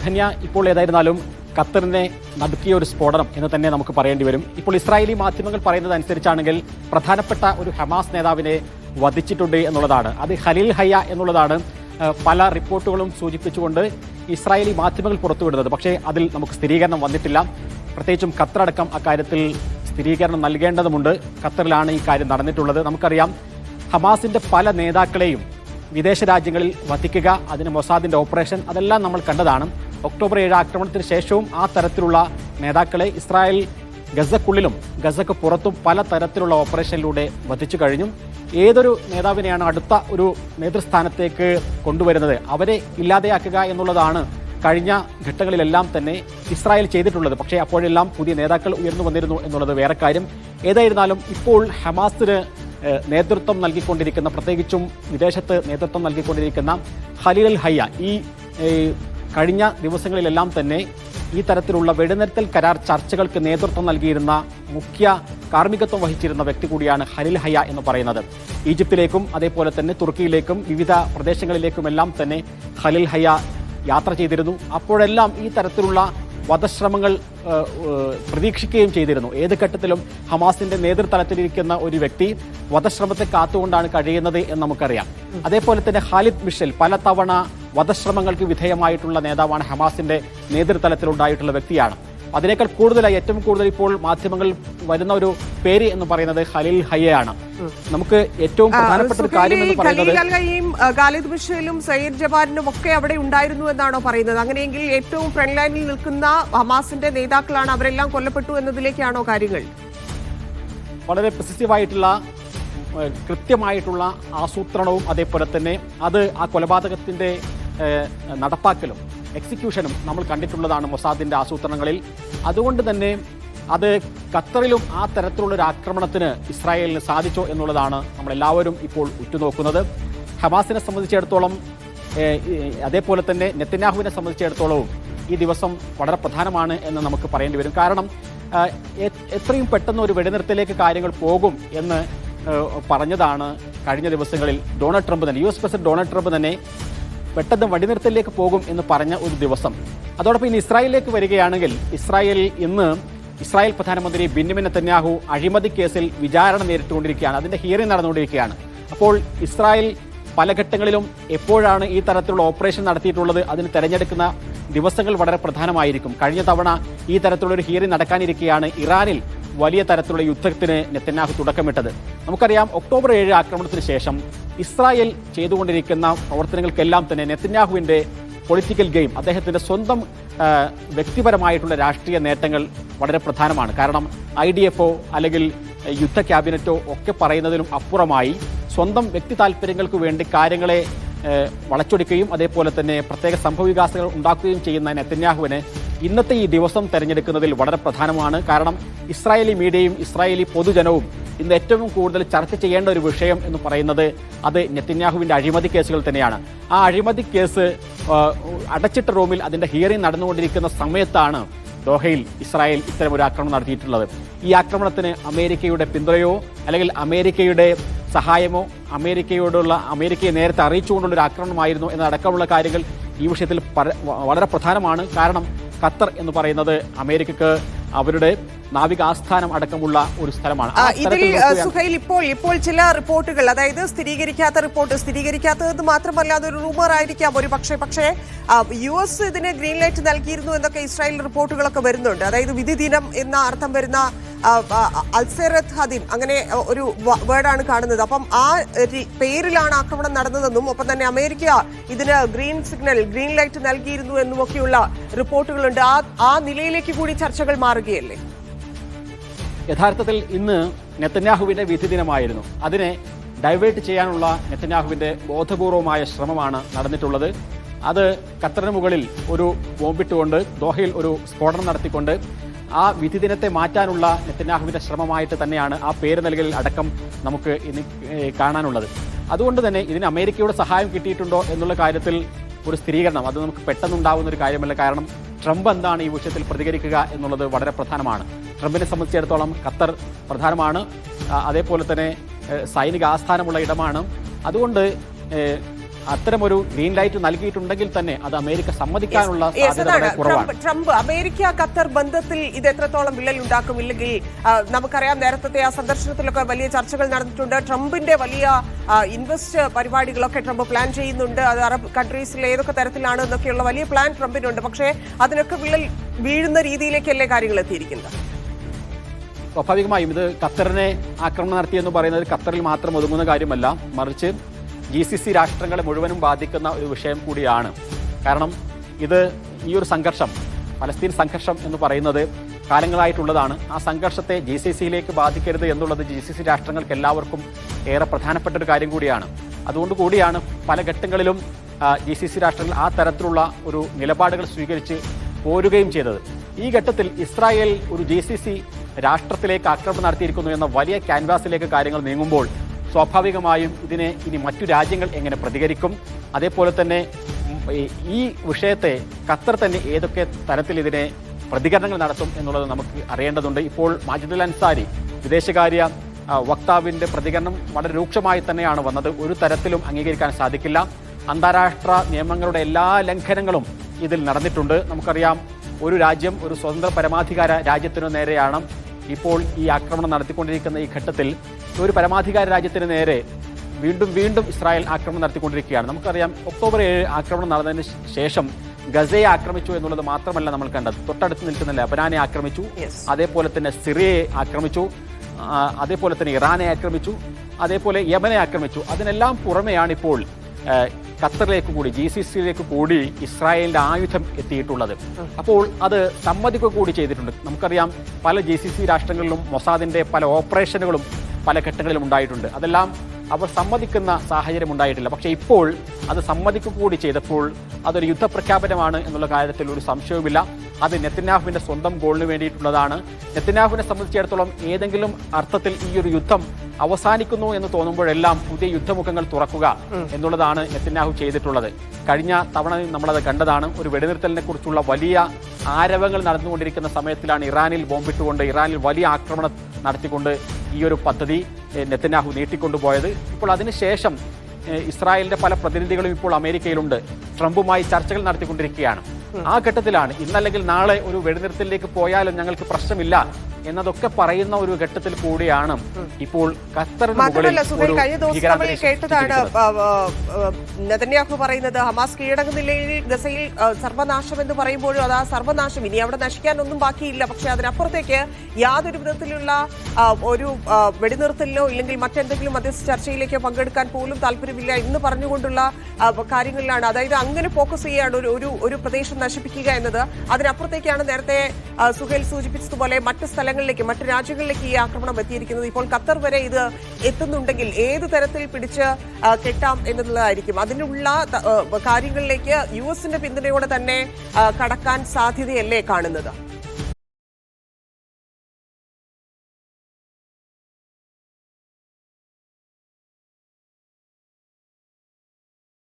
ധന്യ, ഇപ്പോൾ ഏതായിരുന്നാലും ഖത്തറിനെ നടുക്കിയ ഒരു സ്ഫോടനം എന്ന് തന്നെ നമുക്ക് പറയേണ്ടി വരും. ഇപ്പോൾ ഇസ്രായേലി മാധ്യമങ്ങൾ പറയുന്നത് അനുസരിച്ചാണെങ്കിൽ പ്രധാനപ്പെട്ട ഒരു ഹമാസ് നേതാവിനെ വധിച്ചിട്ടുണ്ട് എന്നുള്ളതാണ്. അത് ഖലീൽ ഹയ്യ എന്നുള്ളതാണ് പല റിപ്പോർട്ടുകളും സൂചിപ്പിച്ചുകൊണ്ട് ഇസ്രായേലി മാധ്യമങ്ങൾ പുറത്തുവിടുന്നത്. പക്ഷേ അതിൽ നമുക്ക് സ്ഥിരീകരണം വന്നിട്ടില്ല. പ്രത്യേകിച്ചും ഖത്തറടക്കം അക്കാര്യത്തിൽ സ്ഥിരീകരണം നൽകേണ്ടതുണ്ട്. ഖത്തറിലാണ് ഈ കാര്യം നടന്നിട്ടുള്ളത്. നമുക്കറിയാം, ഹമാസിൻ്റെ പല നേതാക്കളെയും വിദേശ രാജ്യങ്ങളിൽ വധിക്കുക, അതിന് മൊസാദിൻ്റെ ഓപ്പറേഷൻ, അതെല്ലാം നമ്മൾ കണ്ടതാണ്. ഒക്ടോബർ 7 ആക്രമണത്തിന് ശേഷവും ആ തരത്തിലുള്ള നേതാക്കളെ ഇസ്രായേൽ ഗസക്കുള്ളിലും ഗസക്ക് പുറത്തും പല തരത്തിലുള്ള ഓപ്പറേഷനിലൂടെ വധിച്ചു കഴിഞ്ഞു. ഏതൊരു നേതാവിനെയാണ് അടുത്ത ഒരു നേതൃസ്ഥാനത്തേക്ക് കൊണ്ടുവരുന്നത്, അവരെ ഇല്ലാതെയാക്കുക എന്നുള്ളതാണ് കഴിഞ്ഞ ഘട്ടങ്ങളിലെല്ലാം തന്നെ ഇസ്രായേൽ ചെയ്തിട്ടുള്ളത്. പക്ഷേ അപ്പോഴെല്ലാം പുതിയ നേതാക്കൾ ഉയർന്നു വന്നിരുന്നു എന്നുള്ളത് വേറെ കാര്യം. ഏതായിരുന്നാലും ഇപ്പോൾ ഹമാസിന് നേതൃത്വം നൽകിക്കൊണ്ടിരിക്കുന്ന, പ്രത്യേകിച്ചും വിദേശത്ത് നേതൃത്വം നൽകിക്കൊണ്ടിരിക്കുന്ന ഖലീൽ ഹയ്യ ഈ കഴിഞ്ഞ ദിവസങ്ങളിലെല്ലാം തന്നെ ഈ തരത്തിലുള്ള വെടിനിർത്തൽ കരാർ ചർച്ചകൾക്ക് നേതൃത്വം നൽകിയിരുന്ന, മുഖ്യ കാർമ്മികത്വം വഹിച്ചിരുന്ന വ്യക്തി കൂടിയാണ് ഖലീൽ ഹയ്യ എന്ന് പറയുന്നത്. ഈജിപ്തിലേക്കും അതേപോലെ തന്നെ തുർക്കിയിലേക്കും വിവിധ പ്രദേശങ്ങളിലേക്കുമെല്ലാം തന്നെ ഖലീൽ ഹയ്യ യാത്ര ചെയ്തിരുന്നു. അപ്പോഴെല്ലാം ഈ തരത്തിലുള്ള വധശ്രമങ്ങൾ പ്രതീക്ഷിക്കുകയും ചെയ്തിരുന്നു. ഏത് ഘട്ടത്തിലും ഹമാസിന്റെ നേതൃതലത്തിലിരിക്കുന്ന ഒരു വ്യക്തി വധശ്രമത്തെ കാത്തുകൊണ്ടാണ് കഴിയുന്നത് എന്ന് നമുക്കറിയാം. അതേപോലെ തന്നെ ഖാലിദ് മിഷൽ പലതവണ വധശ്രമങ്ങൾക്ക് വിധേയമായിട്ടുള്ള നേതാവാണ്, ഹമാസിന്റെ നേതൃതലത്തിലുണ്ടായിട്ടുള്ള വ്യക്തിയാണ്. അതിനേക്കാൾ കൂടുതലായി ഏറ്റവും കൂടുതൽ ഇപ്പോൾ മാധ്യമങ്ങൾ വരുന്ന ഒരു പേര് എന്ന് പറയുന്നത് ഖലീൽ ഹയ്യയാണ്. നമുക്ക് ഏറ്റവും പ്രധാനപ്പെട്ട ഒരു കാര്യം എന്ന് പറയുന്നത് ഖാലിദ് മിഷേലും സയ്യിദ് ജബാറിനും ഒക്കെ അവിടെ ഉണ്ടായിരുന്നു എന്നാണോ പറയുന്നത്? അങ്ങനെയെങ്കിൽ ഏറ്റവും ഫ്രണ്ട് ലൈനിൽ നിൽക്കുന്ന ഹമാസിന്റെ നേതാക്കളാണ്, അവരെല്ലാം കൊല്ലപ്പെട്ടു എന്നതിലേക്കാണോ കാര്യങ്ങൾ? വളരെ പ്രിസിസീവായിട്ടുള്ള കൃത്യമായിട്ടുള്ള ആസൂത്രണവും അതേപോലെ തന്നെ അത് ആ കൊലപാതകത്തിന്റെ നടപ്പാക്കലും എക്സിക്യൂഷനും നമ്മൾ കണ്ടിട്ടുള്ളതാണ് മൊസാദിന്റെ ആസൂത്രണങ്ങളിൽ. അതുകൊണ്ട് തന്നെ അത് ഖത്തറിലും ആ തരത്തിലുള്ളൊരു ആക്രമണത്തിന് ഇസ്രായേലിന് സാധിച്ചോ എന്നുള്ളതാണ് നമ്മളെല്ലാവരും ഇപ്പോൾ ഉറ്റുനോക്കുന്നത്. ഹമാസിനെ സംബന്ധിച്ചിടത്തോളം, അതേപോലെ തന്നെ നെതന്യാഹുവിനെ സംബന്ധിച്ചിടത്തോളവും ഈ ദിവസം വളരെ പ്രധാനമാണ് എന്ന് നമുക്ക് പറയേണ്ടി വരും. കാരണം എത്രയും പെട്ടെന്ന് ഒരു വെടിനിർത്തലേക്ക് കാര്യങ്ങൾ പോകും എന്ന് പറഞ്ഞതാണ് കഴിഞ്ഞ ദിവസങ്ങളിൽ ഡൊണാൾഡ് ട്രംപ് തന്നെ, US പ്രസിഡന്റ് ഡൊണാൾഡ് ട്രംപ് തന്നെ പെട്ടെന്ന് വെടിനിർത്തലിലേക്ക് പോകും എന്ന് പറഞ്ഞ ഒരു ദിവസം. അതോടൊപ്പം ഇനി ഇസ്രായേലിലേക്ക് വരികയാണെങ്കിൽ, ഇസ്രായേൽ പ്രധാനമന്ത്രി ബെന്യാമിൻ നെതന്യാഹു അഴിമതി കേസിൽ വിചാരണ നേരിട്ടുകൊണ്ടിരിക്കുകയാണ്. അതിന്റെ ഹിയറിംഗ് നടന്നുകൊണ്ടിരിക്കുകയാണ്. അപ്പോൾ ഇസ്രായേൽ പല ഘട്ടങ്ങളിലും എപ്പോഴാണ് ഈ തരത്തിലുള്ള ഓപ്പറേഷൻ നടത്തിയിട്ടുള്ളത്, അതിന് തെരഞ്ഞെടുക്കുന്ന ദിവസങ്ങൾ വളരെ പ്രധാനമായിരിക്കും. കഴിഞ്ഞ തവണ ഈ തരത്തിലുള്ളൊരു ഹിയറിംഗ് നടക്കാനിരിക്കെയാണ് ഇറാനിൽ വലിയ തരത്തിലുള്ള യുദ്ധത്തിന് നെതന്യാഹു തുടക്കമിട്ടത്. നമുക്കറിയാം, ഒക്ടോബർ 7 ആക്രമണത്തിന് ശേഷം ഇസ്രായേൽ ചെയ്തുകൊണ്ടിരിക്കുന്ന പ്രവർത്തനങ്ങൾക്കെല്ലാം തന്നെ നെതന്യാഹുവിൻ്റെ പൊളിറ്റിക്കൽ ഗെയിം, അദ്ദേഹത്തിൻ്റെ സ്വന്തം വ്യക്തിപരമായിട്ടുള്ള രാഷ്ട്രീയ നേട്ടങ്ങൾ വളരെ പ്രധാനമാണ്. കാരണം IDFO അല്ലെങ്കിൽ യുദ്ധ ക്യാബിനറ്റോ ഒക്കെ പറയുന്നതിനും അപ്പുറമായി സ്വന്തം വ്യക്തി താല്പര്യങ്ങൾക്ക് വേണ്ടി കാര്യങ്ങളെ വളച്ചൊടിക്കുകയും അതേപോലെ തന്നെ പ്രത്യേക സംഭവവികാസങ്ങൾ ഉണ്ടാക്കുകയും ചെയ്യുന്ന നെതന്യാഹുവിന് ഇന്നത്തെ ഈ ദിവസം തെരഞ്ഞെടുക്കുന്നതിൽ വളരെ പ്രധാനമാണ്. കാരണം ഇസ്രായേലി മീഡിയയും ഇസ്രായേലി പൊതുജനവും ഇന്ന് ഏറ്റവും കൂടുതൽ ചർച്ച ചെയ്യേണ്ട ഒരു വിഷയം എന്ന് പറയുന്നത് അത് നെതന്യാഹുവിൻ്റെ അഴിമതി കേസുകൾ തന്നെയാണ്. ആ അഴിമതി കേസ് അടച്ചിട്ട റൂമിൽ അതിൻ്റെ ഹിയറിംഗ് നടന്നുകൊണ്ടിരിക്കുന്ന സമയത്താണ് ദോഹയിൽ ഇസ്രായേൽ ഇത്തരം ഒരു ആക്രമണം നടത്തിയിട്ടുള്ളത്. ഈ ആക്രമണത്തിന് അമേരിക്കയുടെ പിന്തുണയോ അല്ലെങ്കിൽ അമേരിക്കയുടെ സഹായമോ, അമേരിക്കയെ നേരത്തെ അറിയിച്ചുകൊണ്ടുള്ള ഒരു ആക്രമണമായിരുന്നു എന്നതടക്കമുള്ള കാര്യങ്ങൾ ഈ വിഷയത്തിൽ വളരെ പ്രധാനമാണ്. കാരണം ഖത്തർ എന്ന് പറയുന്നത് അമേരിക്കക്ക് അവരുടെ നാവിക ആസ്ഥാനം അടക്കമുള്ള ഒരു സ്ഥലമാണ്. സുഹൈൽ, ഇപ്പോൾ ചില റിപ്പോർട്ടുകൾ, അതായത് സ്ഥിരീകരിക്കാത്തത് മാത്രമല്ല, അതൊരു റൂമർ ആയിരിക്കാം ഒരു പക്ഷേ US ഇതിന് ഗ്രീൻ ലൈറ്റ് നൽകിയിരുന്നു എന്നൊക്കെ ഇസ്രായേൽ റിപ്പോർട്ടുകളൊക്കെ വരുന്നുണ്ട്. അതായത് വിധി ദിനം എന്ന അർത്ഥം വരുന്ന അൽസെറത്ത് ഹദിൻ, അങ്ങനെ ഒരു വേർഡാണ് കാണുന്നത്. അപ്പം ആ പേരിലാണ് ആക്രമണം നടന്നതെന്നും ഒപ്പം തന്നെ അമേരിക്ക ഇതിന് ഗ്രീൻ ലൈറ്റ് നൽകിയിരുന്നു എന്നുമൊക്കെയുള്ള റിപ്പോർട്ടുകളുണ്ട്. ആ നിലയിലേക്ക് കൂടി ചർച്ചകൾ മാറുകയല്ലേ? യഥാർത്ഥത്തിൽ ഇന്ന് നെതന്യാഹുവിൻ്റെ വിധി ദിനമായിരുന്നു. അതിനെ ഡൈവേർട്ട് ചെയ്യാനുള്ള നെതന്യാഹുവിൻ്റെ ബോധപൂർവമായ ശ്രമമാണ് നടന്നിട്ടുള്ളത്. അത് ഖത്തറിന് മുകളിൽ ഒരു ബോംബിട്ടുകൊണ്ട്, ദോഹയിൽ ഒരു സ്ഫോടനം നടത്തിക്കൊണ്ട് ആ വിധി ദിനത്തെ മാറ്റാനുള്ള നെതന്യാഹുവിൻ്റെ ശ്രമമായിട്ട് തന്നെയാണ് ആ പേര് നൽകലിൽ അടക്കം നമുക്ക് ഇന്ന് കാണാനുള്ളത്. അതുകൊണ്ട് തന്നെ ഇതിന് അമേരിക്കയുടെ സഹായം കിട്ടിയിട്ടുണ്ടോ എന്നുള്ള കാര്യത്തിൽ ഒരു സ്ഥിരീകരണം അത് നമുക്ക് പെട്ടെന്നുണ്ടാകുന്ന ഒരു കാര്യമല്ല. കാരണം ട്രംപ് എന്താണ് ഈ വിഷയത്തിൽ പ്രതികരിക്കുക എന്നുള്ളത് വളരെ പ്രധാനമാണ്. ട്രംപിനെ സംബന്ധിച്ചിടത്തോളം ഖത്തർ പ്രധാനമാണ്, അതേപോലെ തന്നെ സൈനിക ആസ്ഥാനമുള്ള ഇടമാണ്. അതുകൊണ്ട് അത്തരമൊരു ഗ്രീൻ ലൈറ്റ് നൽകിയിട്ടുണ്ടെങ്കിൽ തന്നെ അത് അമേരിക്ക സമ്മതിക്കാനുള്ള സാധ്യത വളരെ കുറവാണ്. ട്രംപ് അമേരിക്ക ഖത്തർ ബന്ധത്തിൽ ഇത് എത്രത്തോളം വിള്ളൽ ഉണ്ടാക്കും? ഇല്ലെങ്കിൽ നമുക്കറിയാം നേരത്തെ ആ സന്ദർശനത്തിലൊക്കെ വലിയ ചർച്ചകൾ നടന്നിട്ടുണ്ട്. ട്രംപിന്റെ വലിയ ഇൻവെസ്റ്റ് പരിപാടികളൊക്കെ ട്രംപ് പ്ലാൻ ചെയ്യുന്നുണ്ട്. അത് അറബ് കൺട്രീസിൽ ഏതൊക്കെ തരത്തിലാണ് എന്നൊക്കെയുള്ള വലിയ പ്ലാൻ ട്രംപിനുണ്ട്. പക്ഷേ അതിനൊക്കെ വിള്ളൽ വീഴുന്ന രീതിയിലേക്കല്ലേ കാര്യങ്ങൾ എത്തിയിരിക്കുന്നത്? സ്വാഭാവികമായും ഇത് ഖത്തറിനെ ആക്രമണം നടത്തിയെന്ന് പറയുന്നത് ഖത്തറിൽ മാത്രം ഒതുങ്ങുന്ന കാര്യമല്ല, മറിച്ച് GCC രാഷ്ട്രങ്ങളെ മുഴുവനും ബാധിക്കുന്ന ഒരു വിഷയം കൂടിയാണ്. കാരണം ഇത് ഈ ഒരു സംഘർഷം, പലസ്തീൻ സംഘർഷം എന്ന് പറയുന്നത് കാലങ്ങളായിട്ടുള്ളതാണ്. ആ സംഘർഷത്തെ GCCയിലേക്ക് ബാധിക്കരുത് എന്നുള്ളത് GCC രാഷ്ട്രങ്ങൾക്ക് എല്ലാവർക്കും ഏറെ പ്രധാനപ്പെട്ട ഒരു കാര്യം കൂടിയാണ്. അതുകൊണ്ട് കൂടിയാണ് പല ഘട്ടങ്ങളിലും GCC രാഷ്ട്രങ്ങൾ ആ തരത്തിലുള്ള ഒരു നിലപാടുകൾ സ്വീകരിച്ച് പോരുകയും ചെയ്തത്. ഈ ഘട്ടത്തിൽ ഇസ്രായേൽ ഒരു GCC രാഷ്ട്രത്തിലേക്ക് ആക്രമണം നടത്തിയിരിക്കുന്നു എന്ന വലിയ ക്യാൻവാസിലേക്ക് കാര്യങ്ങൾ നീങ്ങുമ്പോൾ സ്വാഭാവികമായും ഇതിനെ ഇനി മറ്റു രാജ്യങ്ങൾ എങ്ങനെ പ്രതികരിക്കും, അതേപോലെ തന്നെ ഈ വിഷയത്തെ ഖത്തർ തന്നെ ഏതൊക്കെ തരത്തിൽ ഇതിനെ പ്രതികരണങ്ങൾ നടത്തും എന്നുള്ളത് നമുക്ക് അറിയേണ്ടതുണ്ട്. ഇപ്പോൾ മാജിദുൽ അൻസാരി വിദേശകാര്യ വക്താവിൻ്റെ പ്രതികരണം വളരെ രൂക്ഷമായി തന്നെയാണ് വന്നത്. ഒരു തരത്തിലും അംഗീകരിക്കാൻ സാധിക്കില്ല. അന്താരാഷ്ട്ര നിയമങ്ങളുടെ എല്ലാ ലംഘനങ്ങളും ഇതിൽ നടന്നിട്ടുണ്ട്. നമുക്കറിയാം, ഒരു രാജ്യം, ഒരു സ്വതന്ത്ര പരമാധികാര രാജ്യത്തിനു നേരെയാണ് ഇപ്പോൾ ഈ ആക്രമണം നടത്തിക്കൊണ്ടിരിക്കുന്ന ഈ ഘട്ടത്തിൽ ഒരു പരമാധികാര രാജ്യത്തിന് നേരെ വീണ്ടും ഇസ്രായേൽ ആക്രമണം നടത്തിക്കൊണ്ടിരിക്കുകയാണ്. നമുക്കറിയാം, ഒക്ടോബർ 7 ആക്രമണം നടന്നതിന് ശേഷം ഗസയെ ആക്രമിച്ചു എന്നുള്ളത് മാത്രമല്ല നമ്മൾ കണ്ടത്. തൊട്ടടുത്ത് നിൽക്കുന്ന ലബനാനെ ആക്രമിച്ചു, അതേപോലെ തന്നെ സിറിയയെ ആക്രമിച്ചു, അതേപോലെ തന്നെ ഇറാനെ ആക്രമിച്ചു, അതേപോലെ യമനെ ആക്രമിച്ചു. അതിനെല്ലാം പുറമെയാണ് ഇപ്പോൾ ഖത്തറിലേക്ക് കൂടി GCCയിലേക്ക് കൂടി ഇസ്രായേലിന്റെ ആയുധം എത്തിയിട്ടുള്ളത്. അപ്പോൾ അത് സമ്മതിക്കുക കൂടി ചെയ്തിട്ടുണ്ട്. നമുക്കറിയാം, പല GCC രാഷ്ട്രങ്ങളിലും മൊസാദിന്റെ പല ഓപ്പറേഷനുകളും പല ഘട്ടങ്ങളിലും ഉണ്ടായിട്ടുണ്ട്. അതെല്ലാം അവർ സമ്മതിക്കുന്ന സാഹചര്യം ഉണ്ടായിട്ടില്ല. പക്ഷേ ഇപ്പോൾ അത് സമ്മതിക്കുക കൂടി ചെയ്തപ്പോൾ അതൊരു യുദ്ധപ്രഖ്യാപനമാണ് എന്നുള്ള കാര്യത്തിൽ ഒരു സംശയവുമില്ല. അത് നെതന്യാഹുവിന്റെ സ്വന്തം ഗോളിന് വേണ്ടിയിട്ടുള്ളതാണ്. നെതന്യാഹുവിനെ സംബന്ധിച്ചിടത്തോളം ഏതെങ്കിലും അർത്ഥത്തിൽ ഈ ഒരു യുദ്ധം അവസാനിക്കുന്നു എന്ന് തോന്നുമ്പോഴെല്ലാം പുതിയ യുദ്ധമുഖങ്ങൾ തുറക്കുക എന്നുള്ളതാണ് നെതന്യാഹു ചെയ്തിട്ടുള്ളത്. കഴിഞ്ഞ തവണ നമ്മളത് കണ്ടതാണ്. ഒരു വെടിനിർത്തലിനെ കുറിച്ചുള്ള വലിയ ആരവങ്ങൾ നടന്നുകൊണ്ടിരിക്കുന്ന സമയത്തിലാണ് ഇറാനിൽ ബോംബിട്ടുകൊണ്ട്, ഇറാനിൽ വലിയ ആക്രമണം നടത്തിക്കൊണ്ട് ഈ ഒരു പദ്ധതി നെതന്യാഹു നീട്ടിക്കൊണ്ടുപോയത്. ഇപ്പോൾ അതിനുശേഷം ഇസ്രായേലിന്റെ പല പ്രതിനിധികളും ഇപ്പോൾ അമേരിക്കയിലുണ്ട്. ട്രംപുമായി ചർച്ചകൾ നടത്തിക്കൊണ്ടിരിക്കുകയാണ്. ആ ഘട്ടത്തിലാണ് ഇന്നല്ലെങ്കിൽ നാളെ ഒരു വെടിനിർത്തലിലേക്ക് പോയാലും ഞങ്ങൾക്ക് പ്രശ്നമില്ല എന്നതൊക്കെ പറയുന്ന ഒരു ഘട്ടത്തിൽ കൂടിയാണ് ഇപ്പോൾ ഖത്തറിന് മുകളിൽ കേട്ടതാണ് നെതന്യാഹു പറയുന്നത്. ഹമാസ് കീഴടങ്ങുന്നില്ലെങ്കിൽ ഗസയിൽ സർവനാശം എന്ന് പറയുമ്പോഴും അത് ആ സർവനാശം, ഇനി അവിടെ നശിക്കാനൊന്നും ബാക്കിയില്ല, പക്ഷെ അതിനപ്പുറത്തേക്ക് യാതൊരു വിധത്തിലുള്ള ഒരു വെടിനിർത്തലിനോ ഇല്ലെങ്കിൽ മറ്റെന്തെങ്കിലും മധ്യസ്ഥ ചർച്ചയിലേക്കോ പങ്കെടുക്കാൻ പോലും താല്പര്യമില്ല എന്ന് പറഞ്ഞുകൊണ്ടുള്ള കാര്യങ്ങളിലാണ്. അതായത് അങ്ങനെ ഫോക്കസ് ചെയ്യാണ് ഒരു പ്രദേശം നശിപ്പിക്കുക എന്നത്. അതിനപ്പുറത്തേക്കാണ് നേരത്തെ സുഹേൽ സൂചിപ്പിച്ചതുപോലെ മറ്റ് സ്ഥലങ്ങളിലേക്ക്, മറ്റ് രാജ്യങ്ങളിലേക്ക് ഈ ആക്രമണം എത്തിയിരിക്കുന്നത്. ഇപ്പോൾ ഖത്തർ വരെ ഇത് എത്തുന്നുണ്ടെങ്കിൽ ഏത് തരത്തിൽ പിടിച്ച് കെട്ടാം എന്നുള്ളതായിരിക്കും. അതിനുള്ള കാര്യങ്ങളിലേക്ക് US-ന്റെ പിന്തുണയോടെ തന്നെ കടക്കാൻ സാധ്യതയല്ലേ കാണുന്നത്?